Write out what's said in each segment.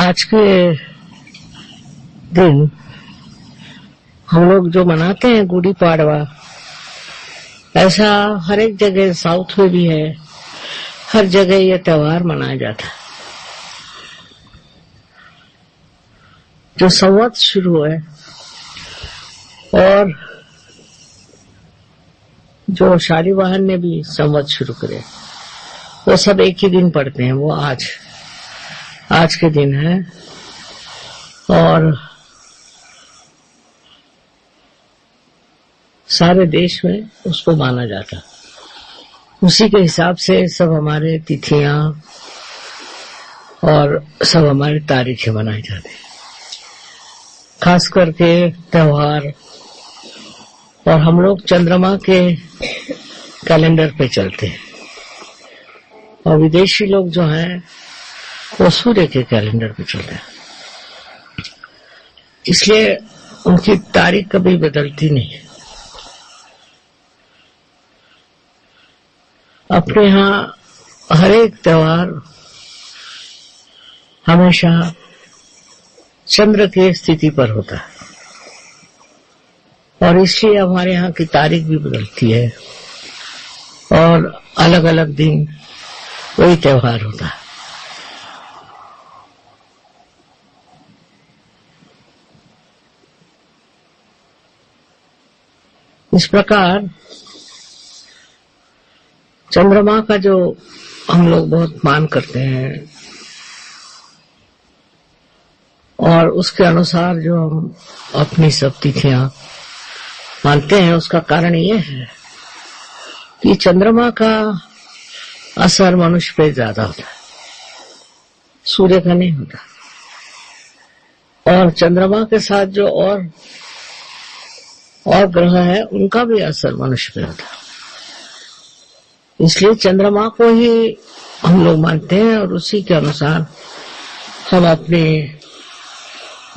आज के दिन हम लोग जो मनाते हैं गुड़ी पाड़वा, ऐसा हर एक जगह साउथ में भी है, हर जगह ये त्योहार मनाया जाता है। जो संवत शुरू है और जो शालिवाहन ने भी संवत शुरू करे, वो सब एक ही दिन पड़ते हैं। वो आज के दिन है और सारे देश में उसको माना जाता है। उसी के हिसाब से सब हमारे तिथियां और सब हमारी तारीखें बनाई जाती हैं, खास करके त्योहार। और हम लोग चंद्रमा के कैलेंडर पे चलते हैं और विदेशी लोग जो हैं वो सूर्य के कैलेंडर पे चलते हैं, इसलिए उनकी तारीख कभी बदलती नहीं है। अपने यहाँ हर एक त्योहार हमेशा चंद्र की स्थिति पर होता है और इसलिए हमारे यहाँ की तारीख भी बदलती है और अलग अलग दिन वही त्योहार होता है। इस प्रकार चंद्रमा का जो हम लोग बहुत मान करते हैं और उसके अनुसार जो हम अपनी सब तिथियां मानते हैं, उसका कारण ये है कि चंद्रमा का असर मनुष्य पे ज्यादा होता है, सूर्य का नहीं होता। और चंद्रमा के साथ जो और ग्रह है, उनका भी असर मनुष्य पे होता है। इसलिए चंद्रमा को ही हम लोग मानते हैं और उसी के अनुसार हम अपने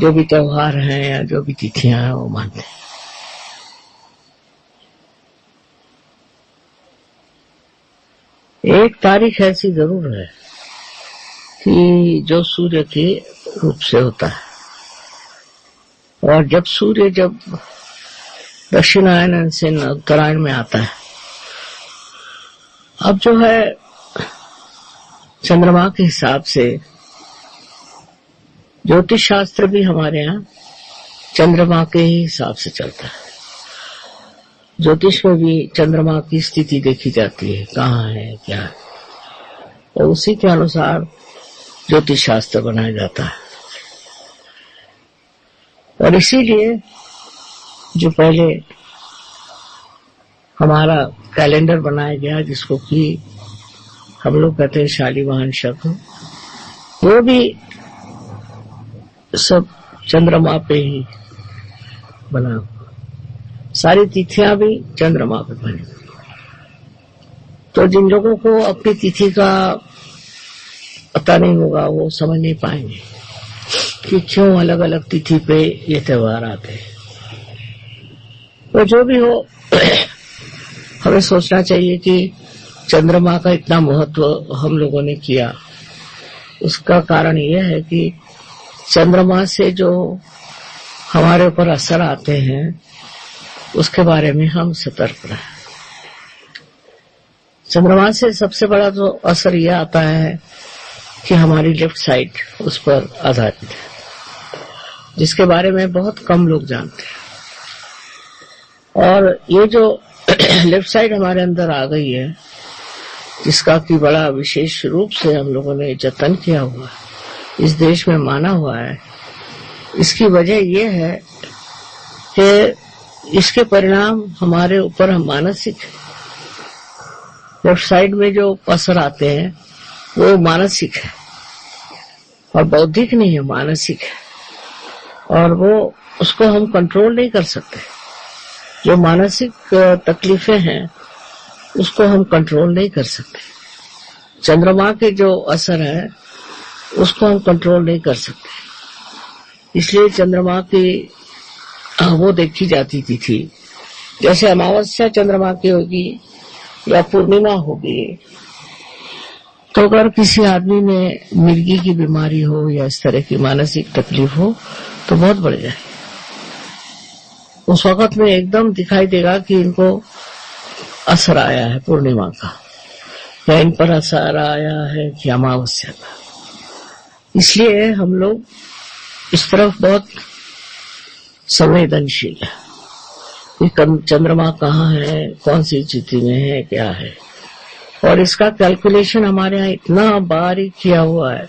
जो भी त्योहार हैं या जो भी तिथियां हैं वो मानते हैं। एक तारीख ऐसी जरूर है कि जो सूर्य के रूप से होता है, और जब सूर्य दक्षिणायन से उत्तरायण में आता है, अब जो है चंद्रमा के हिसाब से ज्योतिष शास्त्र भी हमारे यहाँ चंद्रमा के ही हिसाब से चलता है। ज्योतिष में भी चंद्रमा की स्थिति देखी जाती है, कहाँ है क्या है, और उसी के अनुसार ज्योतिष शास्त्र बनाया जाता है। और इसीलिए जो पहले हमारा कैलेंडर बनाया गया, जिसको कि हम लोग कहते हैं शालिवाहन शक, वो भी सब चंद्रमा पे ही बना, सारी तिथियां भी चंद्रमा पे बनी। तो जिन लोगों को अपनी तिथि का पता नहीं होगा, वो समझ नहीं पाएंगे कि क्यों अलग अलग तिथि पे ये त्योहार आते हैं। तो जो भी हो, हमें सोचना चाहिए कि चंद्रमा का इतना महत्व हम लोगों ने किया, उसका कारण यह है कि चंद्रमा से जो हमारे ऊपर असर आते हैं उसके बारे में हम सतर्क रहें। चंद्रमा से सबसे बड़ा जो असर यह आता है कि हमारी लेफ्ट साइड उस पर आधारित है, जिसके बारे में बहुत कम लोग जानते हैं। और ये जो लेफ्ट साइड हमारे अंदर आ गई है, जिसका कि बड़ा विशेष रूप से हम लोगों ने जतन किया हुआ है, इस देश में माना हुआ है, इसकी वजह यह है कि इसके परिणाम हमारे ऊपर हम मानसिक, लेफ्ट साइड में जो असर आते हैं वो मानसिक है और बौद्धिक नहीं है, मानसिक है। और वो उसको हम कंट्रोल नहीं कर सकते। जो मानसिक तकलीफें हैं उसको हम कंट्रोल नहीं कर सकते। चंद्रमा के जो असर है उसको हम कंट्रोल नहीं कर सकते। इसलिए चंद्रमा की वो देखी जाती थी, जैसे अमावस्या चंद्रमा की होगी या पूर्णिमा होगी तो अगर किसी आदमी में मिर्गी की बीमारी हो या इस तरह की मानसिक तकलीफ हो तो बहुत बढ़ जाए। उस वक्त में एकदम दिखाई देगा कि इनको असर आया है पूर्णिमा का, या इन पर असर आया है कि अमावस्या का। इसलिए हम लोग इस तरफ बहुत संवेदनशील है कि चंद्रमा कहाँ है, कौन सी स्थिति में है, क्या है। और इसका कैलकुलेशन हमारे यहाँ इतना बारीक किया हुआ है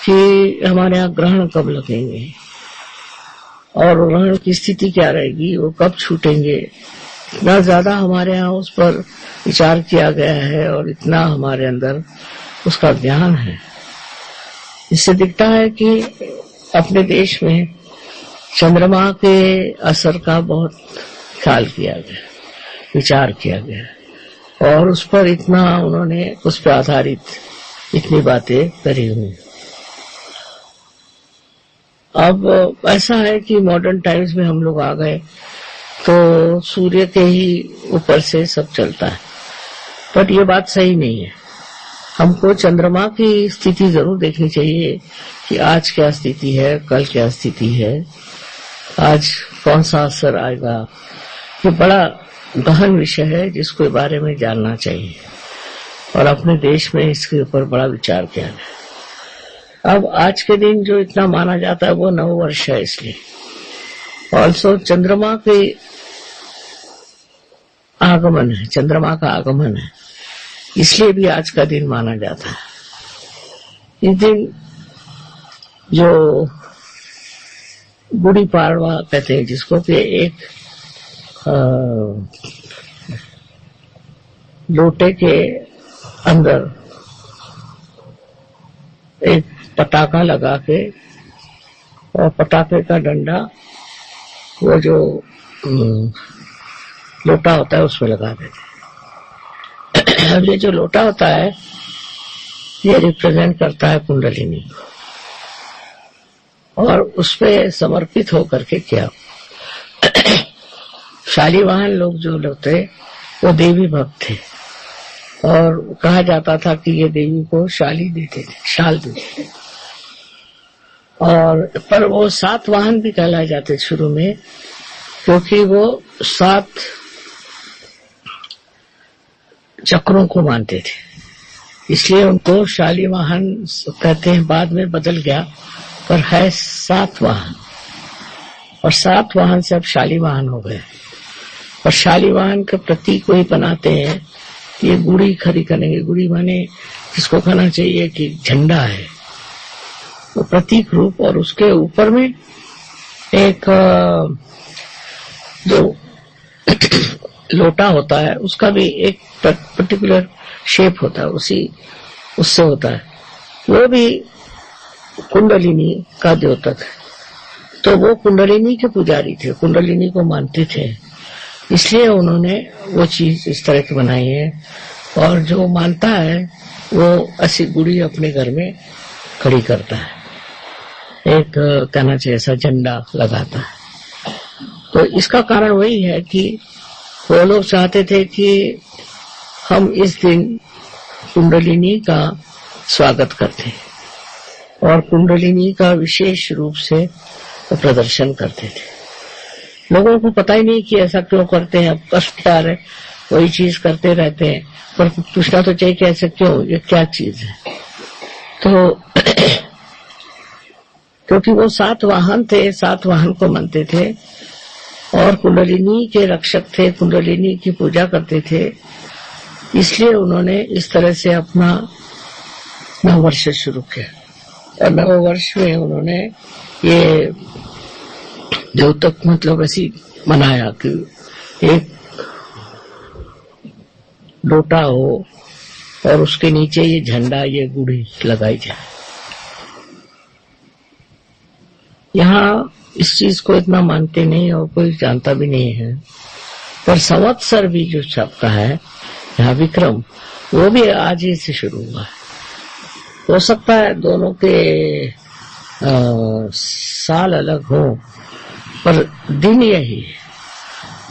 कि हमारे यहाँ ग्रहण कब लगेंगे और ग्रहण की स्थिति क्या रहेगी, वो कब छूटेंगे, इतना ज्यादा हमारे यहाँ उस पर विचार किया गया है और इतना हमारे अंदर उसका ज्ञान है। इससे दिखता है कि अपने देश में चंद्रमा के असर का बहुत ख्याल किया गया, विचार किया गया और उस पर इतना उन्होंने उस पर आधारित इतनी बातें करी हुई। अब ऐसा है कि मॉडर्न टाइम्स में हम लोग आ गए तो सूर्य के ही ऊपर से सब चलता है, पर ये बात सही नहीं है। हमको चंद्रमा की स्थिति जरूर देखनी चाहिए कि आज क्या स्थिति है, कल क्या स्थिति है, आज कौन सा असर आएगा। ये बड़ा गहन विषय है जिसके बारे में जानना चाहिए और अपने देश में इसके ऊपर बड़ा विचार किया गया। अब आज के दिन जो इतना माना जाता है वो नववर्ष है, इसलिए ऑल्सो चंद्रमा के आगमन है, चंद्रमा का आगमन है, इसलिए भी आज का दिन माना जाता है। इस दिन जो गुड़ी पाड़वा कहते हैं जिसको कि एक लोटे के अंदर एक पटाखा लगा के और पटाखे का डंडा वो जो लोटा होता है उसमें लगा देते। अब ये जो लोटा होता है ये रिप्रेजेंट करता है कुंडलिनी और उसपे समर्पित होकर के किया। शालीवाहन लोग जो लोग थे वो देवी भक्त थे और कहा जाता था कि ये देवी को शाली देते थे, शाल देते थे। और पर वो 7 वाहन भी कहलाए जाते शुरू में, क्योंकि वो 7 चक्रों को मानते थे, इसलिए उनको शाली वाहन कहते हैं। बाद में बदल गया, पर है 7 वाहन और 7 वाहन से अब शाली वाहन हो गए। और शाली वाहन के प्रतीक को ही बनाते हैं। ये गुड़ी खड़ी करेंगे, गुड़ी माने जिसको कहना चाहिए कि झंडा है, वो प्रतीक रूप। और उसके ऊपर में एक जो लोटा होता है उसका भी एक पर्टिकुलर शेप होता है, उससे होता है। वो भी कुंडलिनी का द्योतक है, तो वो कुंडलिनी के पुजारी थे, कुंडलिनी को मानते थे, इसलिए उन्होंने वो चीज इस तरह की बनाई है। और जो मानता है वो ऐसी गुड़ी अपने घर में खड़ी करता है, एक कहना चाहिए ऐसा झंडा लगाता है। तो इसका कारण वही है कि वो लोग चाहते थे कि हम इस दिन कुंडलिनी का स्वागत करते और कुंडलिनी का विशेष रूप से प्रदर्शन करते थे। लोगों को पता ही नहीं कि ऐसा क्यों करते हैं, अब कष्ट आ रहे वही चीज करते रहते हैं, पर पूछना तो चाहिए कि ऐसा क्यों, ये क्या चीज है। तो क्योंकि वो 7 वाहन थे, 7 वाहन को मानते थे और कुंडलिनी के रक्षक थे, कुंडलिनी की पूजा करते थे, इसलिए उन्होंने इस तरह से अपना नववर्ष शुरू किया। और नववर्ष में उन्होंने ये द्योतक मतलब ऐसी मनाया कि एक लोटा हो और उसके नीचे ये झंडा, ये गुड़ी लगाई जाए। यहाँ इस चीज को इतना मानते नहीं और कोई जानता भी नहीं है, पर संवत्सर भी जो शब्द है यहाँ विक्रम, वो भी आज ही से शुरू हुआ है। हो सकता है दोनों के साल अलग हो, पर दिन यही है।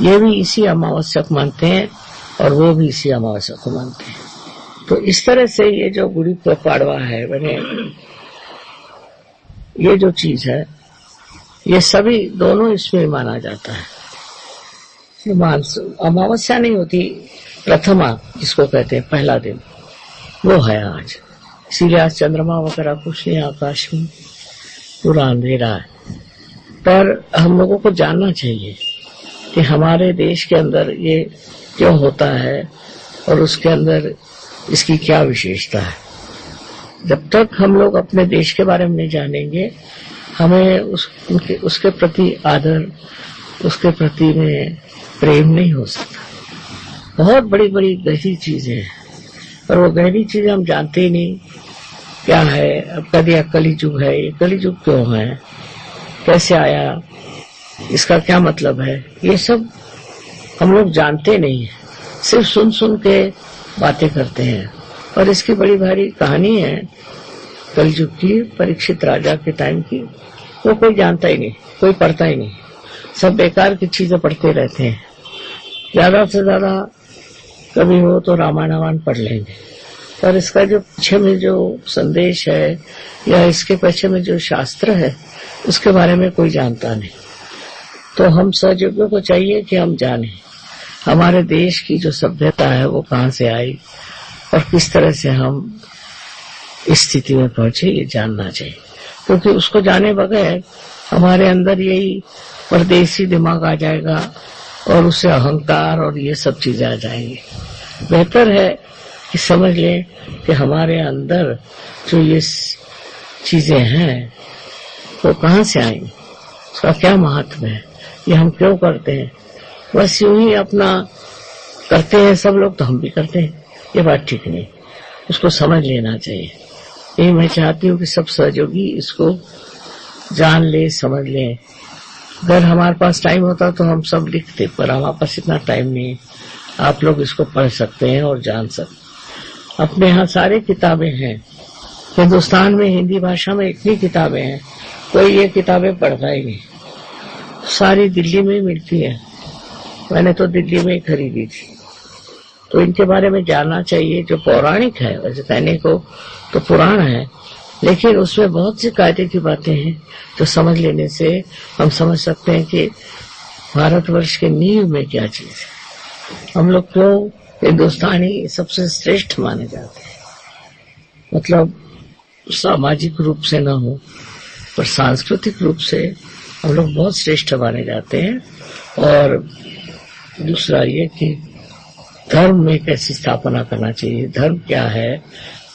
ये भी इसी अमावस्या को मानते हैं और वो भी इसी अमावस्या को मानते हैं। तो इस तरह से ये जो गुड़ी पाड़वा है, मैंने ये जो चीज है, ये सभी दोनों इसमें माना जाता है। अमावस्या नहीं होती, प्रथमा जिसको कहते हैं पहला दिन, वो है आज। इसीलिए आज चंद्रमा वगैरह कुछ नहीं, आकाश में पूरा अंधेरा है। पर हम लोगों को जानना चाहिए कि हमारे देश के अंदर ये क्यों होता है और उसके अंदर इसकी क्या विशेषता है। जब तक हम लोग अपने देश के बारे में नहीं जानेंगे, हमें उसके प्रति आदर, उसके प्रति में प्रेम नहीं हो सकता। बहुत बड़ी बड़ी गहरी चीजें हैं, पर वो गहरी चीजें हम जानते ही नहीं क्या है। अब कह दिया कलिजुग है, ये कलिजुग क्यों है, कैसे आया, इसका क्या मतलब है, ये सब हम लोग जानते नहीं है, सिर्फ सुन सुन के बातें करते हैं। और इसकी बड़ी भारी कहानी है कलिजुग की, परीक्षित राजा के टाइम की। वो कोई जानता ही नहीं, कोई पढ़ता ही नहीं, सब बेकार की चीजें पढ़ते रहते हैं। ज्यादा से ज्यादा कभी हो तो रामायण पढ़ लेंगे, पर इसका जो पीछे में जो संदेश है या इसके पीछे में जो शास्त्र है, उसके बारे में कोई जानता नहीं। तो हम सहयोगियों को चाहिए कि हम जानें हमारे देश की जो सभ्यता है वो कहाँ से आई और किस तरह से हम इस स्थिति में पहुंचे, ये जानना चाहिए। क्योंकि उसको जाने बगैर हमारे अंदर यही परदेसी दिमाग आ जाएगा और उससे अहंकार और ये सब चीजें आ जाएंगी। बेहतर है कि समझ लें कि हमारे अंदर जो ये चीजें हैं वो कहाँ से आई, उसका क्या महत्व है, ये हम क्यों करते हैं। बस यूं ही अपना करते हैं सब लोग, तो हम भी करते हैं, ये बात ठीक नहीं। उसको समझ लेना चाहिए। यही मैं चाहती हूँ कि सब सहयोगी इसको जान ले, समझ ले। अगर हमारे पास टाइम होता तो हम सब लिखते, पर हमारे पास इतना टाइम नहीं है। आप लोग इसको पढ़ सकते हैं और जान सकते। अपने यहाँ सारी किताबें हैं, हिंदुस्तान में हिंदी भाषा में इतनी किताबें हैं, कोई ये किताबें पढ़ता ही नहीं। सारी दिल्ली में ही मिलती है, मैंने तो दिल्ली में ही खरीदी थी। तो इनके बारे में जानना चाहिए। जो पौराणिक है, वैसे कहने को तो पुराण है, लेकिन उसमें बहुत सी कायदे की बातें हैं जो समझ लेने से हम समझ सकते हैं कि भारतवर्ष के नींव में क्या चीज है। हम लोग क्यों हिंदुस्तानी सबसे श्रेष्ठ माने जाते हैं, मतलब सामाजिक रूप से न हो पर सांस्कृतिक रूप से हम लोग बहुत श्रेष्ठ माने जाते हैं। और दूसरा ये कि धर्म में कैसी स्थापना करना चाहिए, धर्म क्या है,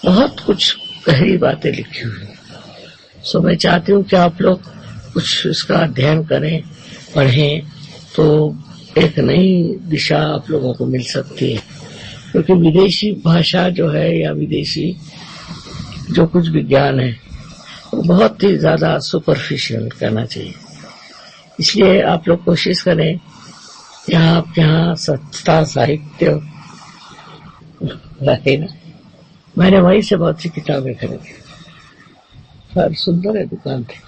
बहुत कुछ गहरी बातें लिखी हुई है। सो मैं चाहती हूँ कि आप लोग कुछ इसका अध्ययन करें, पढ़ें, तो एक नई दिशा आप लोगों को मिल सकती है। क्योंकि विदेशी भाषा जो है या विदेशी जो कुछ विज्ञान है वो बहुत ही ज्यादा सुपरफिशियल कहना चाहिए। इसलिए आप लोग कोशिश करें, यहाँ आपके यहाँ सस्ता साहित्य रहे ना। मैंने वहीं से बहुत सी किताबें खरीदी, पर सुंदर है दुकान थी,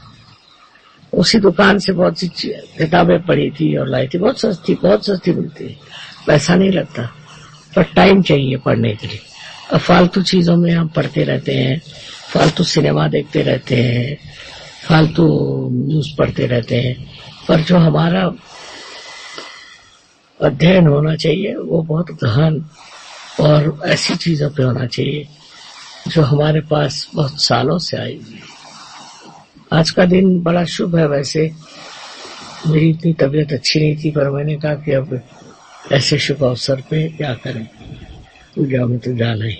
उसी दुकान से बहुत सी किताबें पढ़ी थी और लाई थी। बहुत सस्ती मिलती है, पैसा नहीं लगता, पर टाइम चाहिए पढ़ने के लिए। अब फालतू चीजों में हम पढ़ते रहते हैं, फालतू सिनेमा देखते रहते हैं, फालतू न्यूज पढ़ते रहते हैं, पर जो हमारा अध्ययन होना चाहिए वो बहुत गहन और ऐसी चीजों पे होना चाहिए जो हमारे पास बहुत सालों से आएगी। आज का दिन बड़ा शुभ है। वैसे मेरी इतनी तबीयत अच्छी नहीं थी, पर मैंने कहा कि अब ऐसे शुभ अवसर पे क्या करें, पूजा में तो जाना ही।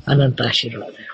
अनंत आशीर्वाद है।